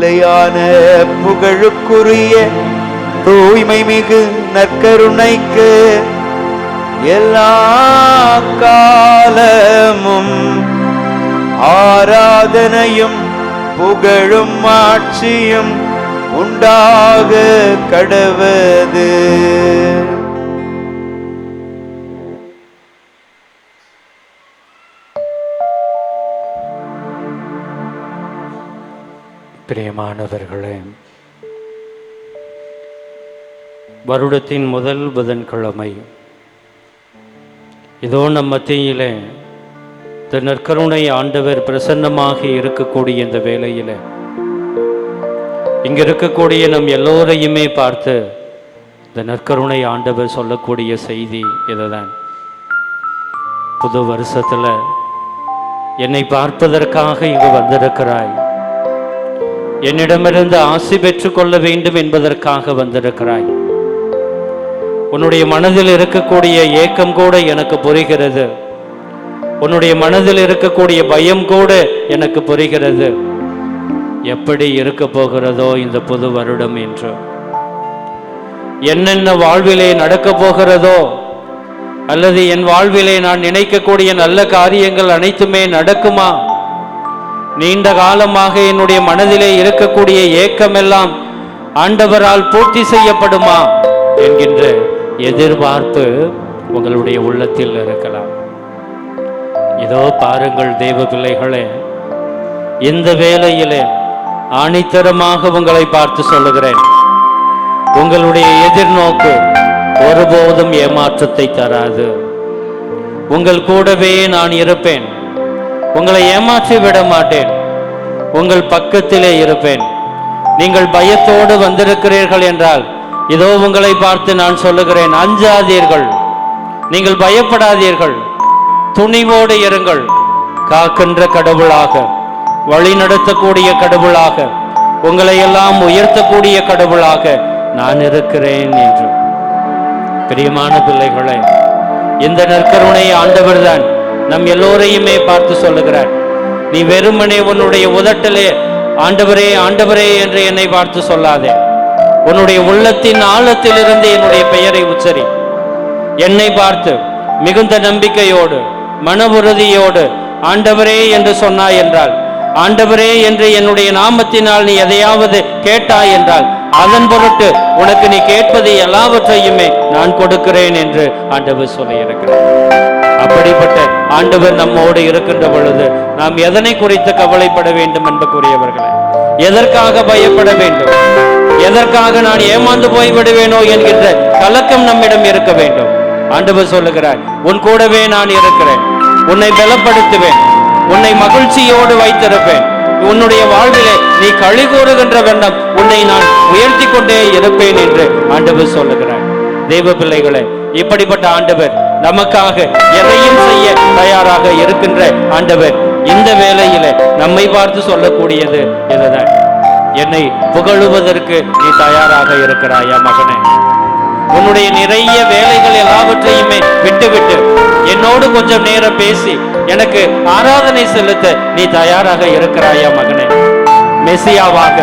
நிலையான புகழுக்குரிய தூய்மை மிகு நற்கருணைக்கு எல்லா காலமும் ஆராதனையும் புகழும் ஆட்சியும் உண்டாக கடவது. பிரியமானவர்களே, வருடத்தின் முதல் புதன்கிழமை இதோ நம் மத்தியிலே இந்த நற்கருணை ஆண்டவர் பிரசன்னமாக இருக்கக்கூடிய இந்த வேளையில் இங்க இருக்கக்கூடிய நம் எல்லோரையுமே பார்த்து இந்த நற்கருணை ஆண்டவர் சொல்லக்கூடிய செய்தி இதுதான். புது வருஷத்துல என்னை பார்ப்பதற்காக இங்கு வந்திருக்கிறாய், என்னிடமிருந்து ஆசி பெற்றுக் கொள்ள வேண்டும் என்பதற்காக வந்திருக்கிறாய். உன்னுடைய மனதில் இருக்கக்கூடிய ஏக்கம் கூட எனக்கு புரிகிறது, உன்னுடைய மனதில் இருக்கக்கூடிய பயம் கூட எனக்கு புரிகிறது. எப்படி இருக்க போகிறதோ இந்த புது வருடம் என்று, என்னென்ன வாழ்விலே நடக்க போகிறதோ, அல்லது என் வாழ்விலே நான் நினைக்கக்கூடிய நல்ல காரியங்கள் அனைத்துமே நடக்குமா, நீண்ட காலமாக என்னுடைய மனதிலே இருக்கக்கூடிய ஏக்கமெல்லாம் ஆண்டவரால் பூர்த்தி செய்யப்படுமா என்கின்ற எதிர்பார்ப்பு உங்களுடைய உள்ளத்தில் இருக்கலாம். இதோ பாருங்கள் தேவ பிள்ளைகளே, இந்த வேளையிலே ஆணித்தரமாக உங்களை பார்த்து சொல்லுகிறேன், உங்களுடைய எதிர்நோக்கு ஒருபோதும் ஏமாற்றத்தை தராது. உங்கள் கூடவே நான் இருப்பேன், உங்களை ஏமாற்றி விட மாட்டேன், உங்கள் பக்கத்திலே இருப்பேன். நீங்கள் பயத்தோடு வந்திருக்கிறீர்கள் என்றால் இதோ உங்களை பார்த்து நான் சொல்லுகிறேன், அஞ்சாதீர்கள், நீங்கள் பயப்படாதீர்கள், துணிவோடு இருங்கள். காக்கின்ற கடவுளாக, வழி நடத்தக்கூடிய கடவுளாக, உங்களை எல்லாம் உயர்த்தக்கூடிய கடவுளாக நான் இருக்கிறேன் என்று. பிரியமான பிள்ளைகளே, இந்த நற்கருணை ஆண்டவர்தான் நம் எல்லோரையுமே பார்த்து சொல்லுகிறார். நீ வெறுமனே உன்னுடைய உதட்டிலே ஆண்டவரே ஆண்டவரே என்று என்னை பார்த்து சொல்லாதே, உன்னுடைய உள்ளத்தின் ஆழத்திலிருந்து என்னுடைய பெயரை உச்சரி. என்னை பார்த்து மிகுந்த நம்பிக்கையோடு மன உறுதியோடு ஆண்டவரே என்று சொன்னாய் என்றால், ஆண்டவரே என்று என்னுடைய நாமத்தினால் நீ எதையாவது கேட்டாய் என்றால், அதன் பொருட்டு உனக்கு நீ கேட்பது எல்லாவற்றையுமே நான் கொடுக்கிறேன் என்று ஆண்டவர் சொல்லியிருக்கிறார். அப்படிப்பட்ட ஆண்டவர் நம்மோடு இருக்கின்ற பொழுது நாம் எதனை குறித்து கவலைப்பட வேண்டும் என்பதற்குரியவர்களே, எதற்காக பயப்பட வேண்டும், எதற்காக நான் ஏமாந்து போய்விடுவேனோ என்கின்ற கலக்கம் நம்மிடம் இருக்க வேண்டும். ஆண்டவர் சொல்லுகிறார், உன் கூடவே நான் இருக்கிறேன், உன்னை பலப்படுத்துவேன், உன்னை மகிழ்ச்சியோடு வைத்திருப்பேன், உன்னுடைய வாழ்விலே நீ களி கூறுகின்ற வண்ணம் உன்னை நான் உயர்த்தி கொண்டே இருப்பேன் என்று ஆண்டவர் சொல்லுகிறார். தெய்வ பிள்ளைகளே, இப்படிப்பட்ட ஆண்டவர் நமக்காக எதையும் செய்ய தயாராக இருக்கின்ற ஆண்டவர் இந்த வேளையில நம்மை பார்த்து சொல்லக்கூடியது இதுதான். என்னை புகழுவதற்கு நீ தயாராக இருக்கிறாயா மகனே? உன்னுடைய நிறைய வேலைகள் எல்லாவற்றையுமே விட்டுவிட்டு என்னோடு கொஞ்சம் நேரம் பேசி எனக்கு ஆராதனை செலுத்த நீ தயாராக இருக்கிறாயா மகனே? மெசியாவாக,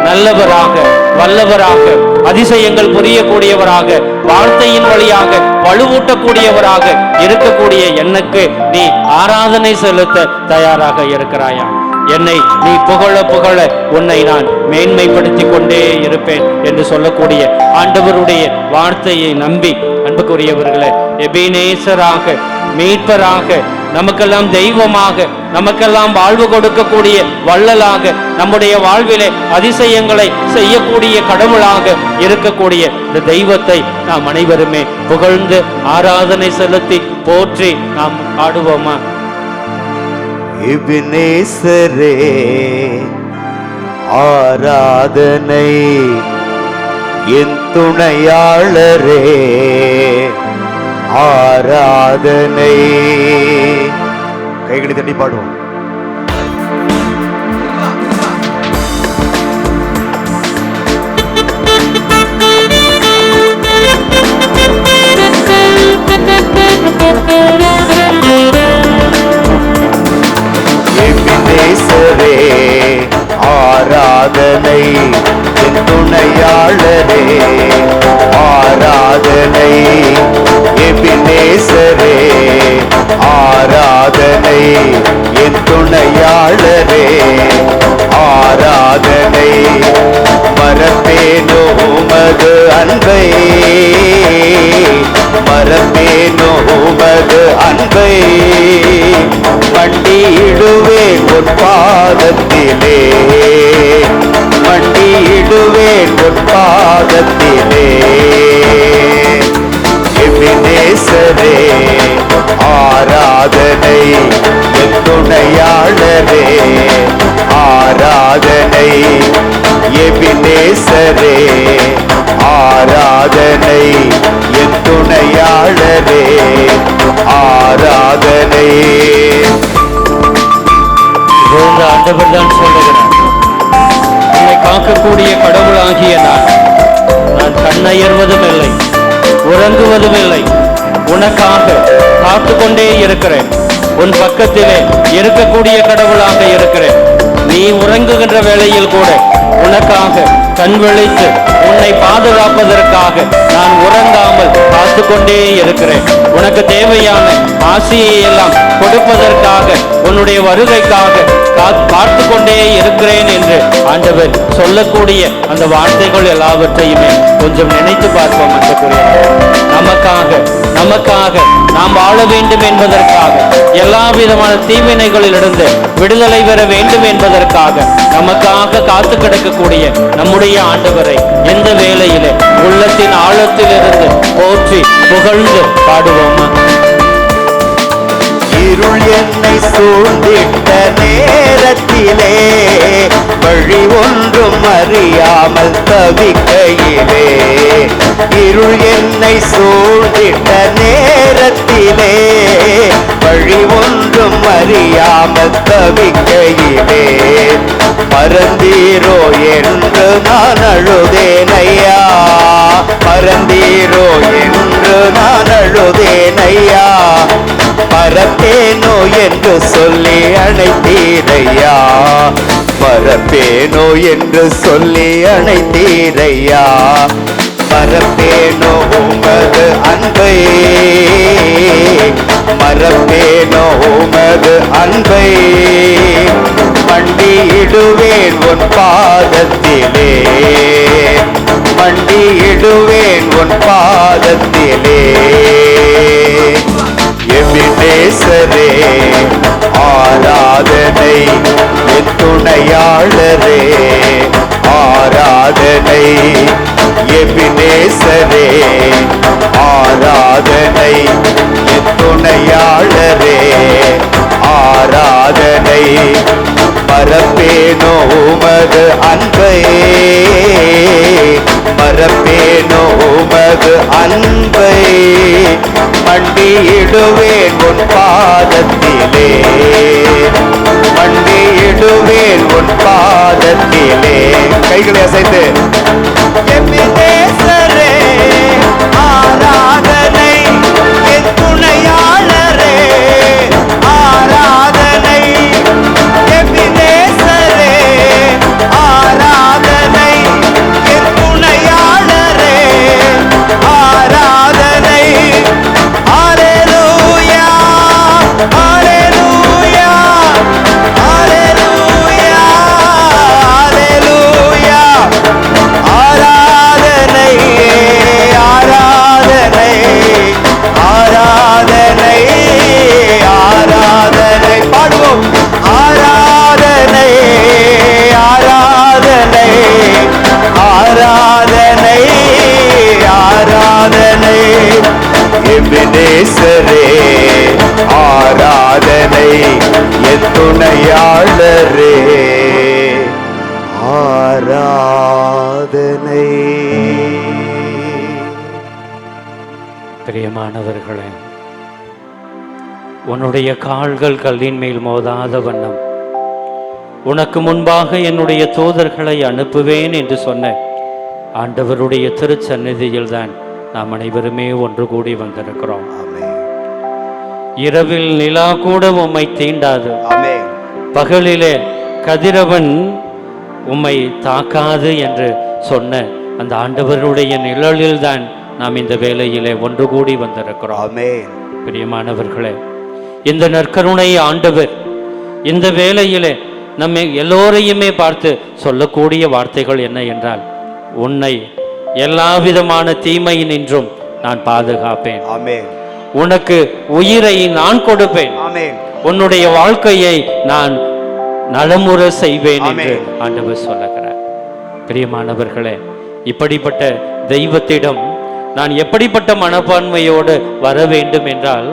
நல்லவராக, வல்லவராக, அதிசயங்கள் புரியக்கூடியவராக, வார்த்தையின் வழியாக வலுவூட்டக்கூடியவராக இருக்கக்கூடிய எனக்கு நீ ஆராதனை செலுத்த தயாராக இருக்கிறாயா? என்னை நீ புகழ புகழ உன்னை நான் மேன்மைப்படுத்தி கொண்டே இருப்பேன் என்று சொல்லக்கூடிய ஆண்டவருடைய வார்த்தையை நம்பி அன்புக்குரியவர்களே, எபேனேசராக, மீட்பராக, நமக்கெல்லாம் தெய்வமாக, நமக்கெல்லாம் வாழ்வு கொடுக்கக்கூடிய வள்ளலாக, நம்முடைய வாழ்விலே அதிசயங்களை செய்யக்கூடிய கடவுளாக இருக்கக்கூடிய இந்த தெய்வத்தை நாம் அனைவருமே புகழ்ந்து ஆராதனை செலுத்தி போற்றி நாம் ஆடுவோமா? எபினேசரே ஆராதனை, என் துணையாளரே ஆராதனை. கைகளை தட்டி பாடுவோம். எபினேசரே ஆராதனை, என் துணையாளரே, ஆராதனை எபினேசரே, ஆராதனை என் துணையாளரே, ஆராதனை மறப்பேனோ உமது அன்பை, மறப்பேனோ உமது அன்பை, மண்டியிடுவேன் உன் பாதத்திலே, மண்டியிடுவேன் உன் பாதத்திலே. எபினேசரே, ஆராதனை என் துணையாளரே, ஆராதனை எபினேசரே, ஆராதனை என் துணையாளரே, ஆராதனை. ஆண்டவர் தான் சொல்லுகிறார், என்னை காக்கக்கூடிய கடவுளாகிய நான் கண்ணயர்வதும் இல்லை, உறங்குவதும் இல்லை, உனக்காக காத்து கொண்டே இருக்கிறேன். உன் பக்கத்திலே இருக்கக்கூடிய கடவுளாக இருக்கிறேன். நீ உறங்குகின்ற வேளையில் கூட உனக்காக கண் விழித்து உன்னை பாதுகாப்பதற்காக நான் உறங்காமல் காத்து கொண்டே இருக்கிறேன். உனக்கு தேவையான ஆசையை எல்லாம் கொடுப்பதற்காக, உன்னுடைய வருகைக்காக பார்த்து கொண்டே இருக்கிறேன் என்று ஆண்டவர் சொல்லக்கூடிய அந்த வார்த்தைகள் எல்லாவற்றையுமே கொஞ்சம் நினைத்து பார்ப்போம். நமக்காக நாம் வாழ வேண்டும் என்பதற்காக, எல்லா விதமான தீவினைகளிலிருந்து விடுதலை பெற வேண்டும் என்பதற்காக நமக்காக காத்து கிடக்கக்கூடிய நம்முடைய ஆண்டவரை எந்த வேளையிலே உள்ளத்தின் ஆழத்திலிருந்து போற்றி புகழ்ந்து பாடுவோமா? இருள் என்னை சூழ்ந்திட்ட நேரத்திலே, வழி ஒன்றும் அறியாமல் தவிக்கையிலே, இருள் என்னை சூழ்ந்திட்ட நேரத்திலே, வழி ஒன்றும் அறியாமல் தவிக்கையிலே, மறந்தீரோ என்று நான் அழுதேனையா, மறந்தீரோ என்று நான் அழுதேனையா, மறப்பேனோ என்று சொல்லி அழைத்தீரையா, மறப்பேனோ என்று சொல்லி அழைத்தீரையா, மறப்பேனோ உமது அன்பை, மறப்பேனோ உமது அன்பை, மண்டியிடுவேன் உன் பாதத்திலே, மண்டியிடுவேன் உன் பாதத்திலே. எபினேசரே, ஆராதனை என் துணையாளரே, ஆராதனை எபினேசரே, ஆராதனை என் துணையாளரே, ஆராதனை மறப்பேனோ உமது அன்பை, மறப்பேனோ உமது அன்பை, மண்டியிடுவேன் உன் பாதத்திலே, மண்டியிடுவேன் உன் பாதத்திலே. கைகளை அசைத்து எபினேசரே, ஆராதனை என் துணையாளரே, ஆராதனை எபினேசரே, ஆராதனை என் துணையாளரே, ஆராதனை. ஹல்லேலூயா, ஹல்லேலூயா, ஹல்லேலூயா, ஹல்லேலூயா. ஆராதனை, ஆராதனை, ஆராதனை, ஆராதனை. பாடுவோம். ஆராதனை, ஆராதனை, ஆராதனை, ஆராதனை. எபினேசரே, ஆராதனை என் துணையாளரே, ஆராதனை. பிரியமானவர்களே, உன்னுடைய கால்கள் கல்லின் மேல் மோதாத வண்ணம் உனக்கு முன்பாக என்னுடைய தூதர்களை அனுப்புவேன் என்று சொன்ன ஆண்டவருடைய திருச்சந்நிதியில் தான் நாம் அனைவருமே ஒன்று கூடி வந்திருக்கிறோம். இரவில் நிலா கூட உம்மை தீண்டாது, பகலிலே கதிரவன் உம்மை தாக்காது என்று சொன்ன அந்த ஆண்டவருடைய நிழலில் தான் நாம் இந்த வேளையிலே ஒன்று கூடி வந்திருக்கிறோம். ஆமென். பிரியமானவர்களே, இந்த நற்கருணை ஆண்டவர் இந்த வேளையிலே நம்மை எல்லோரையுமே பார்த்து சொல்லக்கூடிய வார்த்தைகள் என்ன என்றால், உன்னை எல்லா விதமான தீமையினின்றும் நான் பாதுகாப்பேன். ஆமென். உனக்கு உயிரை நான் கொடுப்பேன். ஆமென். உன்னுடைய வாழ்க்கையை நான் நலமுற செய்வேன் என்று ஆமென். ஆண்டவர் சொல்லுகிறார். பிரியமானவர்களே, இப்படிப்பட்ட தெய்வத்திடம் நான் எப்படிப்பட்ட மனப்பான்மையோடு வர வேண்டும் என்றால்,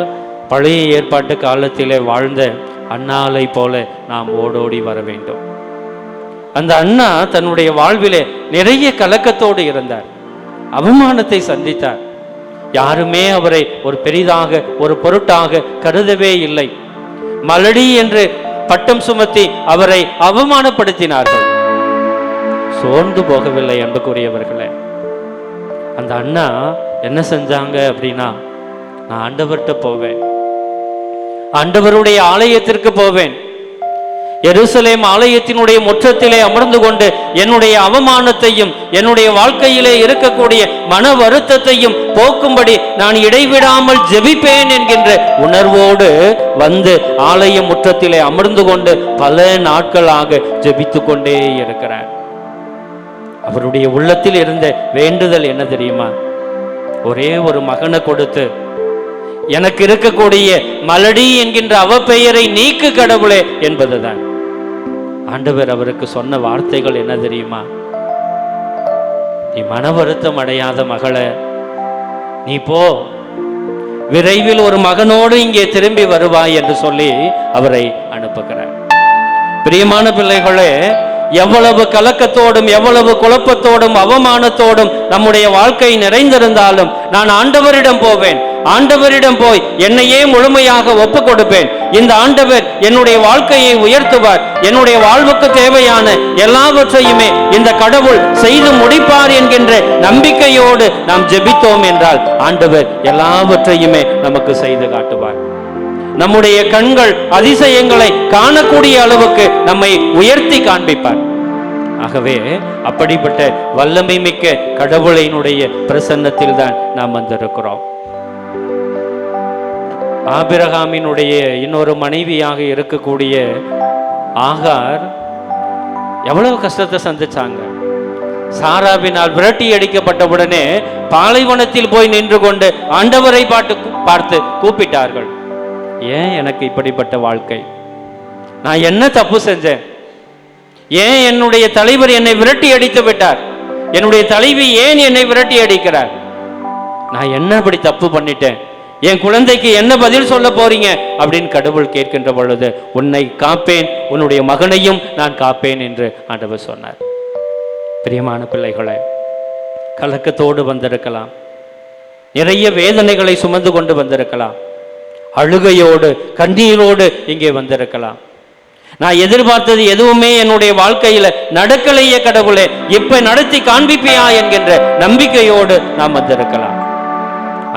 பழைய ஏற்பாட்டு காலத்திலே வாழ்ந்த அண்ணாலை போல நாம் ஓடோடி வர வேண்டும். அந்த அண்ணா தன்னுடைய வாழ்விலே நிறைய கலக்கத்தோடு இருந்தார், அவமானத்தை சந்தித்தார். யாருமே அவரை ஒரு பெரிதாக ஒரு பொருட்டாக கருதவே இல்லை. மலடி என்று பட்டம் சுமத்தி அவரை அவமானப்படுத்தினார்கள். சோர்ந்து போகவில்லை அன்புக்குரியவர்களே. அந்த அண்ணா என்ன செஞ்சாங்க அப்படின்னா, நான் ஆண்டவர்கிட்ட போவேன், ஆண்டவருடைய ஆலயத்திற்கு போவேன், எருசலேம் ஆலயத்தினுடைய முற்றத்திலே அமர்ந்து கொண்டு என்னுடைய அவமானத்தையும் என்னுடைய வாழ்க்கையிலே இருக்கக்கூடிய மன வருத்தத்தையும் போக்கும்படி நான் இடைவிடாமல் ஜெபிப்பேன் என்கின்ற உணர்வோடு வந்து ஆலய முற்றத்திலே அமர்ந்து கொண்டு பல நாட்களாக ஜெபித்து கொண்டே இருக்கிறார். அவருடைய உள்ளத்தில் இருந்த வேண்டுதல் என்ன தெரியுமா? ஒரே ஒரு மகனை கொடுத்து எனக்கு இருக்கக்கூடிய மலடி என்கின்ற அவப்பெயரை நீக்கு கடவுளே என்பதுதான். ஆண்டவர் அவருக்கு சொன்ன வார்த்தைகள் என்ன தெரியுமா? நீ மன வருத்தம் அடையாத மகளே, நீ போ, விரைவில் ஒரு மகனோடு இங்கே திரும்பி வருவாய் என்று சொல்லி அவரை அனுப்புகிறார். பிரியமான பிள்ளைகளே, எவ்வளவு கலக்கத்தோடும் எவ்வளவு குழப்பத்தோடும் அவமானத்தோடும் நம்முடைய வாழ்க்கை நிறைந்திருந்தாலும் நான் ஆண்டவரிடம் போவேன். ஆண்டவரிடம் போய் என்னையே முழுமையாக ஒப்பு கொடுப்பேன். இந்த ஆண்டவர் என்னுடைய வாழ்க்கையை உயர்த்துவார். என்னுடைய வாழ்வுக்கு தேவையான எல்லாவற்றையுமே இந்த கடவுள் செய்து முடிப்பார் என்கின்ற நம்பிக்கையோடு நாம் ஜெபித்தோம் என்றால் ஆண்டவர் எல்லாவற்றையுமே நமக்கு செய்து காட்டுவார். நம்முடைய கண்கள் அதிசயங்களை காணக்கூடிய அளவுக்கு நம்மை உயர்த்தி காண்பிப்பார். ஆகவே அப்படிப்பட்ட வல்லமை மிக்க கடவுளினுடைய பிரசன்னத்தில் தான் நாம் வந்திருக்கிறோம். ஆபிரகாமினுடைய இன்னொரு மனைவியாக இருக்கக்கூடிய ஆகார் எவ்வளவு கஷ்டத்தை சந்திச்சாங்க. சாராவினால் விரட்டி அடிக்கப்பட்டவுடனே பாலைவனத்தில் போய் நின்று கொண்டு ஆண்டவரை பார்த்து கூப்பிட்டார்கள். ஏன் எனக்கு இப்படிப்பட்ட வாழ்க்கை? நான் என்ன தப்பு செஞ்சேன்? ஏன் என்னுடைய தலைவர் என்னை விரட்டி அடித்து விட்டார்? என்னுடைய தலைவி ஏன் என்னை விரட்டி அடிக்கிறார்? நான் என்ன இப்படி தப்பு பண்ணிட்டேன்? என் குழந்தைக்கு என்ன பதில் சொல்ல போறீங்க அப்படின்னு கடவுள் கேட்கின்ற பொழுது, உன்னை காப்பேன், உன்னுடைய மகனையும் நான் காப்பேன் என்று ஆண்டவர் சொன்னார். பிரியமான பிள்ளைகளே, கலக்கத்தோடு வந்திருக்கலாம், நிறைய வேதனைகளை சுமந்து கொண்டு வந்திருக்கலாம், அழுகையோடு கண்ணீரோடு இங்கே வந்திருக்கலாம். நான் எதிர்பார்த்தது எதுவுமே என்னுடைய வாழ்க்கையில நடக்கலையே கடவுளே, இப்ப நடத்தி காண்பிப்பியா என்கின்ற நம்பிக்கையோடு நாம் வந்திருக்கலாம்.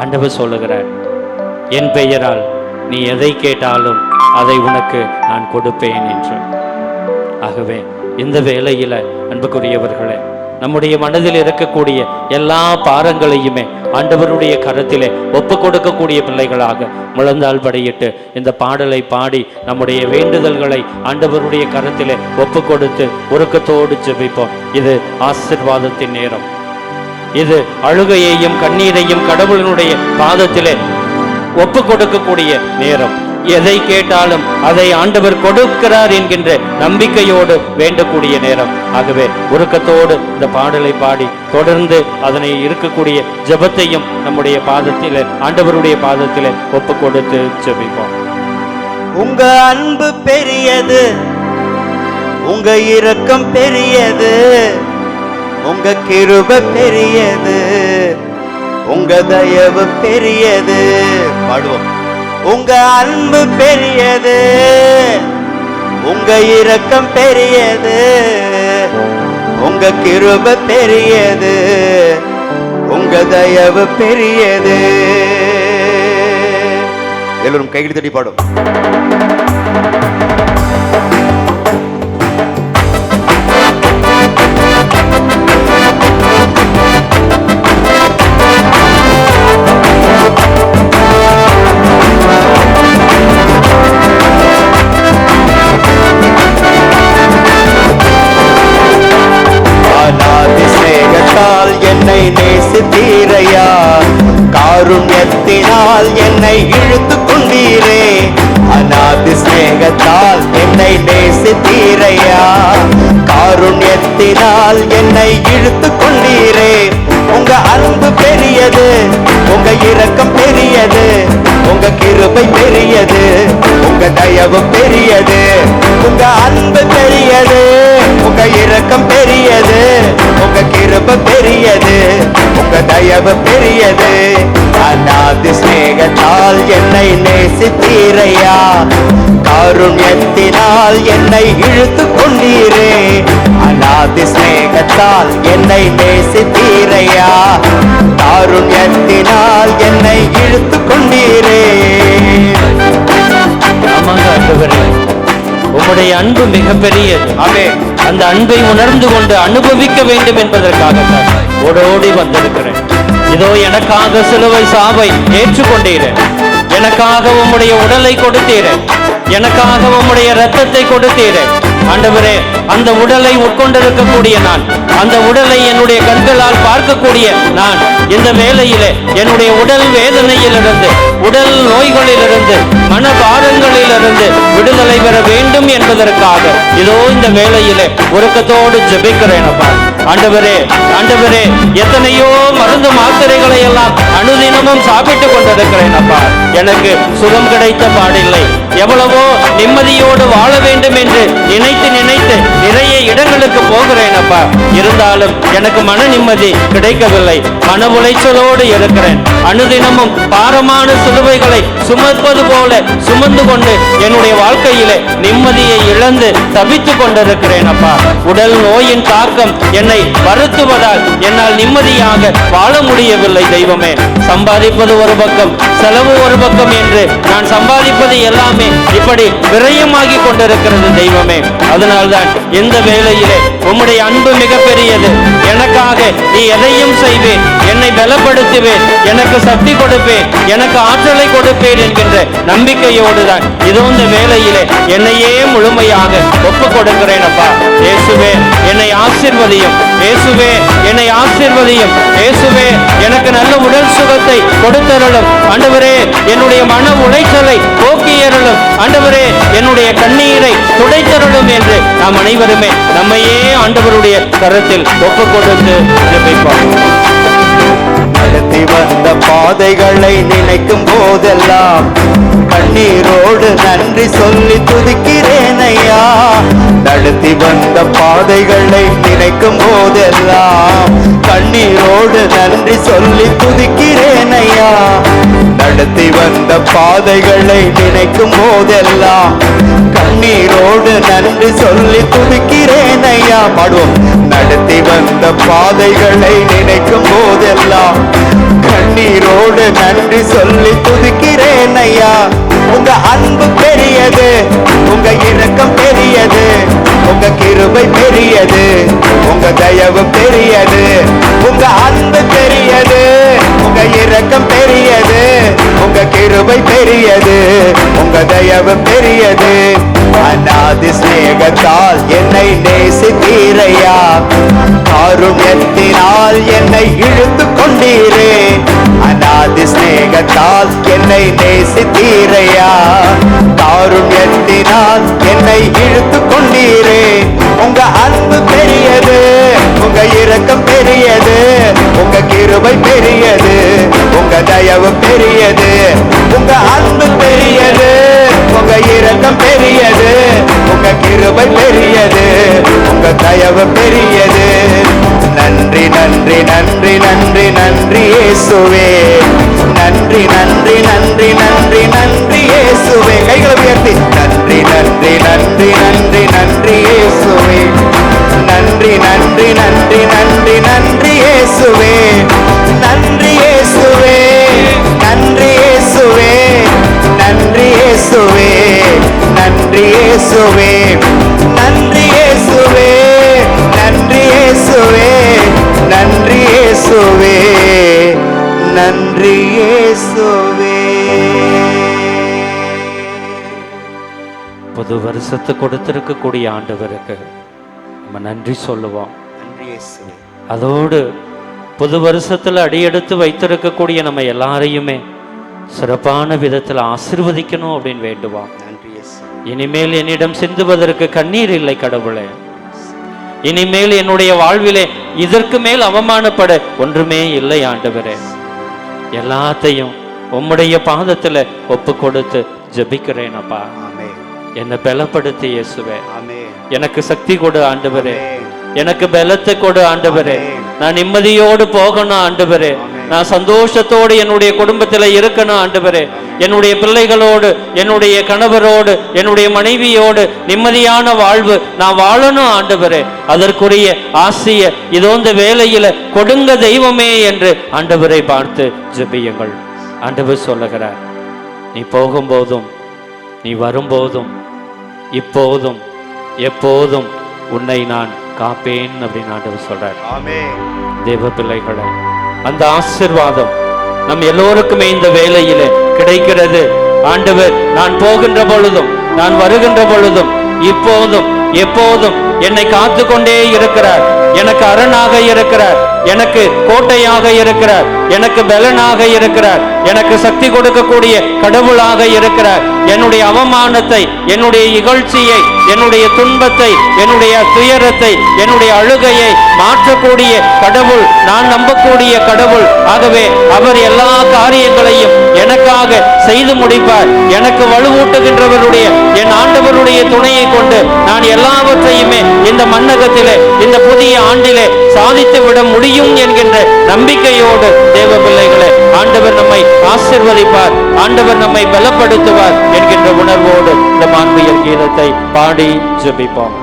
ஆண்டவர் சொல்லுகிறார், என் பெயரால் நீ எதை கேட்டாலும் அதை உனக்கு நான் கொடுப்பேன் என்று. ஆகவே இந்த வேளையில அன்புக்குரியவர்களே, நம்முடைய மனதில் இருக்கக்கூடிய எல்லா பாரங்களையுமே ஆண்டவருடைய கரத்திலே ஒப்பு கொடுக்கக்கூடிய பிள்ளைகளாக முழந்தால் படியிட்டு இந்த பாடலை பாடி நம்முடைய வேண்டுதல்களை ஆண்டவருடைய கரத்திலே ஒப்பு கொடுத்து உருக்கத்தோடு ஜெபிப்போம். இது ஆசீர்வாதத்தின் நேரம். இது அழுகையையும் கண்ணீரையும் கடவுளினுடைய பாதத்திலே ஒப்பு கொடுக்கக்கூடிய நேரம். எதை கேட்டாலும் அதை ஆண்டவர் கொடுக்கிறார் என்கின்ற நம்பிக்கையோடு வேண்டக்கூடிய நேரம். ஆகவே உருக்கத்தோடு இந்த பாடலை பாடி தொடர்ந்து அதனை இருக்கக்கூடிய ஜெபத்தையும் நம்முடைய பாதத்திலே ஆண்டவருடைய பாதத்திலே ஒப்பு கொடுத்து ஜெபிப்போம். உங்க அன்பு பெரியது, உங்க இரக்கம் பெரியது, உங்க கிருபை பெரியது, உங்க தயவு பெரியது. பாடுவோம். உங்க அன்பு பெரியது, உங்க இரக்கம் பெரியது, உங்க கிருபை பெரியது, உங்க தயவு பெரியது. எல்லோரும் கைகளை தட்டி பாடும். தீரையா. காருண்யத்தினால் என்னை இழுத்து கொண்டீரே, அநாதி சிநேகத்தால் என்னை நேசித்தீரையா. காருண்யத்தினால் என்னை இழுத்து கொண்டீரே. உங்க அன்பு பெரியது, உங்க இரக்கம் பெரியது, உங்க கிருபை பெரியது, உங்க தயவு பெரியது. உங்க அன்பு பெரியது, உங்க இரக்கம் பெரியது, உங்க கிருபை பெரியது, உங்க தயவு பெரியது. அநாதி சிநேகத்தால் என்னை நேசித்தீரையா. காருண்யத்தினால் என்னை இழுத்து கொண்டீரே, அநாதி சிநேகத்தால் என்னை நேசித்தீரையா. காருண்யத்தினால் என்னை இழுத்து கொண்டீரே. ஆமாங்க ஆண்டவரே, உம்முடைய அன்பு மிக பெரியது. ஆமென். அந்த அன்பை உணர்ந்து கொண்டு அனுபவிக்க வேண்டும் என்பதற்காகத்தான் ஓடோடி வந்திருக்கிறேன். இதோ எனக்காக சிலுவை சாவை ஏற்றுக்கொண்டீரேன், எனக்காக உம்முடைய உடலை கொடுத்தீரேன், எனக்காக உம்முடைய இரத்தத்தை கொடுத்தீரேன். ஆண்டவரே, அந்த உடலை உட்கொண்டிருக்கக்கூடிய நான், அந்த உடலை என்னுடைய கண்களால் பார்க்கக்கூடிய நான், இந்த வேளையிலே என்னுடைய உடல் வேதனையிலிருந்து, உடல் நோய்களிலிருந்து, மனபாரங்களிலிருந்து விடுதலை பெற வேண்டும் என்பதற்காக இதோ இந்த வேளையிலே உறக்கத்தோடு ஜெபிக்கிறேன் அப்பா. ஆண்டவரே, ஆண்டவரே, எத்தனையோ மருந்து மாத்திரைகளை எல்லாம் அனுதினமும் சாப்பிட்டுக் கொண்டிருக்கிறேன் அப்பா. எனக்கு சுகம் கிடைத்த பாடில்லை. எவ்வளவோ நிம்மதியோடு வாழ வேண்டும் என்று நினைத்து நினைத்து நிறைய இடங்களுக்கு போகிறேன் அப்பா. இருந்தாலும் எனக்கு மன நிம்மதி கிடைக்கவில்லை. மன உளைச்சலோடு இருக்கிறேன். அனுதினமும் பாரமான சிலுவைகளை சுமப்பது போல சுமந்து கொண்டு என்னுடைய வாழ்க்கையிலே நிம்மதியை இழந்து தவித்துக் கொண்டிருக்கிறேன் அப்பா. உடல் நோயின் தாக்கம் என்னை வருத்துவதால் என்னால் நிம்மதியாக வாழ முடியவில்லை தெய்வமே. சம்பாதிப்பது ஒரு பக்கம், செலவு ஒரு பக்கம் என்று நான் சம்பாதிப்பது எல்லாமே இப்படி விரயமாகி கொண்டிருக்கிறது தெய்வமே. அதனால்தான் இந்த வேளையிலே உம்முடைய அன்பு மிக பெரியது. எனக்காக நீ எதையும் செய்வேன், என்னை பலப்படுத்துவேன், எனக்கு சக்தி கொடுப்பேன், எனக்கு ஆற்றலை கொடுப்பேன் என்கின்ற நம்பிக்கையோடு தான் இதோ இந்த வேளையிலே என்னையே முழுமையாக ஒப்புக் கொடுக்கிறேன் அப்பா. இயேசுவே, என்னை ஆசீர்வதியும். இயேசுவே, என்னை ஆசீர்வதியும். இயேசுவே, எனக்கு நல்ல உடல் சுகத்தை கொடுத்தருளும். ஆண்டவரே, என்னுடைய மன உளைச்சலை போக்கியருளும். ஆண்டவரே, என்னுடைய கண்ணீரை துடைத்தருளும் என்று நாம் அனைவருமே நம்மையே ஆண்டவருடைய கரத்தில் ஒப்புக் கொடுத்து ஜெபிப்போம். நடத்தி வந்த பாதைகளை நினைக்கும் போதெல்லாம் கண்ணீரோடு நன்றி சொல்லி துதிக்கிறேன் ஐயா. நடத்தி வந்த பாதைகளை நினைக்கும் போதெல்லாம் கண்ணீரோடு நன்றி சொல்லி துதிக்கிறேன் ஐயா. நடத்தி வந்த பாதைகளை நினைக்கும் போதெல்லாம் கண்ணீரோடு நன்றி சொல்லி துதிக்கிறேன் ஐயா. பாடுவோம். நடத்தி வந்த பாதைகளை நினைக்கும் போதெல்லாம் கண்ணீரோடு நன்றி சொல்லி துதிக்கிறேன் ஐயா. உங்க அன்பு பெரியது, உங்க இரக்கம் பெரியது, உங்க கிருபை பெரியது, உங்க தயவு பெரியது. உங்க அன்பு பெரியது, உங்க இரக்கம் பெரியது, உங்க கிருபை பெரியது, உங்க தயவு பெரியது. அநாதி சிநேகத்தால் என்னை நேசித்தீரையா. காருண்யத்தினால் என்னை இழுத்து கொண்டீரே. அநாதி சிநேகத்தால் என்னை நேசித்தீரையா. காருண்யத்தினால் என்னை இழுத்து கொண்டீரே. உங்க அன்பு பெரியது, உங்க இரக்கம் பெரியது, உங்க கிருபை பெரியது, உங்க தயவு பெரியது. உங்க அன்பு பெரியது, உங்க இரக்கம் பெரியது, உங்க கிருபை பெரியது, உங்க தயவு பெரியது. நன்றி நன்றி நன்றி நன்றி நன்றி இயேசுவே. நன்றி நன்றி நன்றி நன்றி நன்றி இயேசுவே. கைகளை உயர்த்தி நன்றி நன்றி நன்றி நன்றி நன்றி இயேசுவே. நன்றி நன்றி நன்றி நன்றி நன்றி இயேசுவே. நன்றி இயேசுவே. நன்றி இயேசுவே. நன்றி இயேசுவே. நன்றி இயேசுவே. நன்றி இயேசுவே. நன்றி இயேசுவே. நன்றி இயேசுவே. நன்றி இயேசுவே. புது வருஷத்தை கொடுத்திருக்கக்கூடிய ஆண்டவருக்கு நம்ம நன்றி சொல்லுவோம். நன்றி இயேசுவே. அதோடு புது வருஷத்துல அடியெடுத்து வைத்திருக்கக்கூடிய நம்ம எல்லாரையுமே சிறப்பான விதத்தில் ஆசீர்வதிக்கணும் அப்படின்னு வேண்டுவோம். நன்றி இயேசு. இனிமேல் என்னிடம் சிந்துவதற்கு கண்ணீர் இல்லை கடவுளே. இனிமேல் என்னுடைய வாழ்விலே இதற்கு மேல் அவமானப்பட ஒன்றுமே இல்லை ஆண்டவரே. எல்லாத்தையும் உம்முடைய பாதத்துல ஒப்பு கொடுத்து ஜெபிக்கிறேன் அப்பா. ஆமென். என்னை பலப்படுத்தி இயேசுவே. ஆமென். எனக்கு சக்தி கொடு ஆண்டவரே. ஆமென். எனக்கு பலத்தை கொடு ஆண்டவரே. நான் நிம்மதியோடு போகணும் ஆண்டவரே. நான் சந்தோஷத்தோடு என்னுடைய குடும்பத்துல இருக்கணும் ஆண்டவரே. என்னுடைய பிள்ளைகளோடு, என்னுடைய கணவரோடு, என்னுடைய மனைவியோடு நிம்மதியான வாழ்வு நான் வாழணும் ஆண்டவரே. அதற்குரிய ஆசைய இதோ இந்த வேலையில கொடுங்க தெய்வமே என்று ஆண்டவரை பார்த்து ஜெபியுங்கள். ஆண்டவர் சொல்லுகிறார், நீ போகும்போதும் நீ வரும்போதும் இப்போதும் எப்போதும் உன்னை நான் காப்பேன் அப்படின்னு ஆண்டவர் சொல்றார். ஆமென். தேவ பிள்ளைகளை, அந்த ஆசீர்வாதம் நம் எல்லோருக்குமே இந்த வேளையிலே கிடைக்கிறது. ஆண்டவர் நான் போகின்ற பொழுதும் நான் வருகின்ற பொழுதும் இப்போதும் எப்போதும் என்னை காத்து கொண்டே இருக்கிறார். எனக்கு அரணாக இருக்கிறார், எனக்கு கோட்டையாக இருக்கிறார், எனக்கு பலனாக இருக்கிறார், எனக்கு சக்தி கொடுக்கக்கூடிய கடவுளாக இருக்கிறார். என்னுடைய அவமானத்தை, என்னுடைய இகழ்ச்சியை, என்னுடைய துன்பத்தை, என்னுடைய துயரத்தை, என்னுடைய அழுகையை மாற்றக்கூடிய கடவுள், நான் நம்பக்கூடிய கடவுள். ஆகவே அவர் எல்லா காரியங்களையும் எனக்காக செய்து முடிப்பார். எனக்கு வலுவூட்டுகின்றவருடைய என் ஆண்டவருடைய துணையை கொண்டு நான் எல்லாவற்றையுமே இந்த மன்னகத்திலே இந்த புதிய ஆண்டிலே சாதித்து விட முடியும் என்கின்ற நம்பிக்கையோடு தேவ பிள்ளைகளே, ஆண்டவர் நம்மை ஆசீர்வதிப்பார், ஆண்டவர் நம்மை பலப்படுத்துவார் என்கின்ற உணர்வோடு இந்த மாண்பியல் கீதத்தை பாடி ஜெபிப்போம்.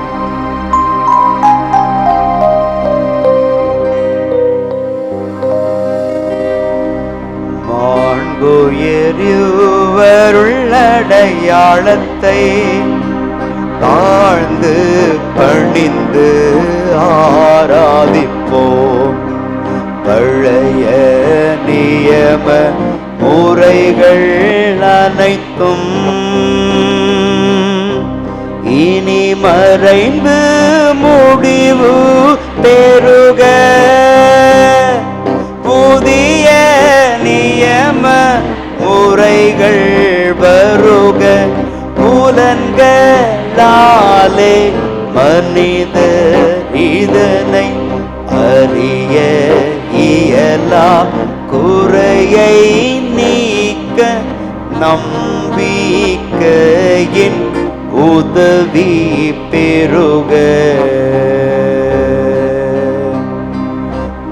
மாண்புயர்வருள்ளடையாளத்தை தாழ்ந்து பணிந்து ஆராதிப்போம். பழைய நியம முறைகள் அனைத்தும் இனி மறைந்து முடிவு பெறுக. புதிய நியம முறைகள் வருக. புலன்களாலே மனித இதனை அறிய இயலா. குறையை நீக்க நம்பிக்கையின் உதவி பெறுக.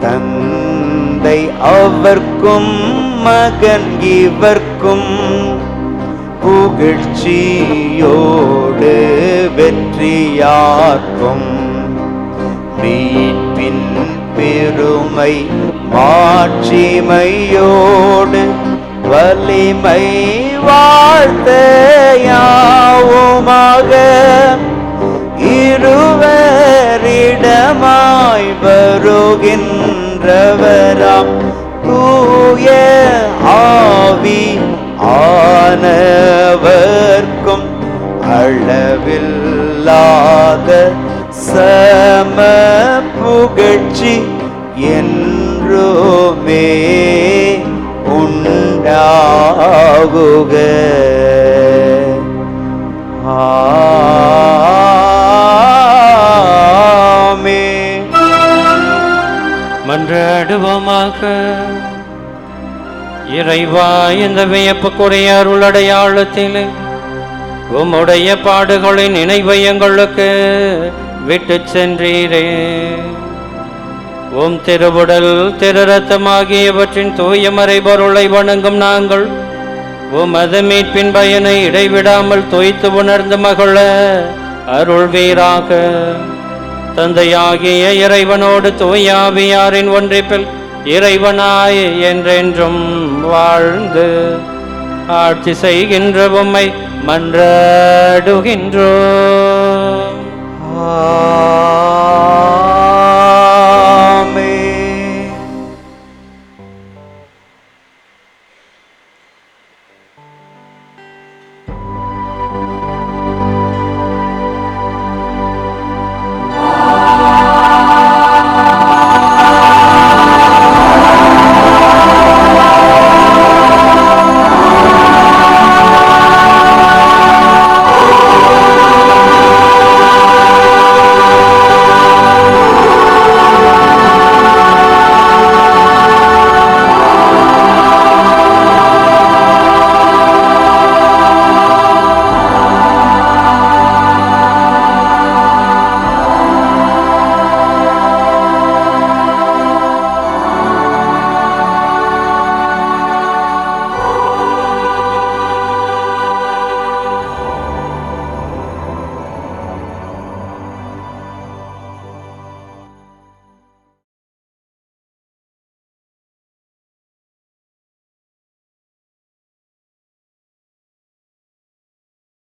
தந்தை அவர்க்கும் மகன் இவர்க்கும் புகழ்ச்சியோடு வெற்றியாக்கும். மீட்பின் பெருமை மாட்சிமையோடு வலிமை வாழ்த்தையாவுமாக. இருவரிடமாய் வருகின்றவராம் தூய ஆவி ஆனவர்க்கும் அளவில்லாத சம புகழ்ச்சி என்றுமே உண்டாகுக. ஆமென். மன்றாடுவோமாக. இறைவா, இந்த வியப்புக்குரிய அருளடையாளத்திலே உம்முடைய பாடுகளின் நினைவை எங்களுக்கு விட்டு சென்றீரே. உம் திருவுடல் திரு ரத்தமாகியவற்றின் தூய மறைபொருளை வணங்கும் நாங்கள் உமது மீட்பின் பயனை இடைவிடாமல் தோய்த்து உணர்ந்து மகள அருள்வீராக. தந்தையாகிய இறைவனோடு தூயாவியாரின் ஒன்றிப்பில் இறைவனாய் என்றென்றும் வாழ்ந்து ஆட்சி செய்கின்ற உம்மை மன்றாடுகின்றோம். ஆமென்.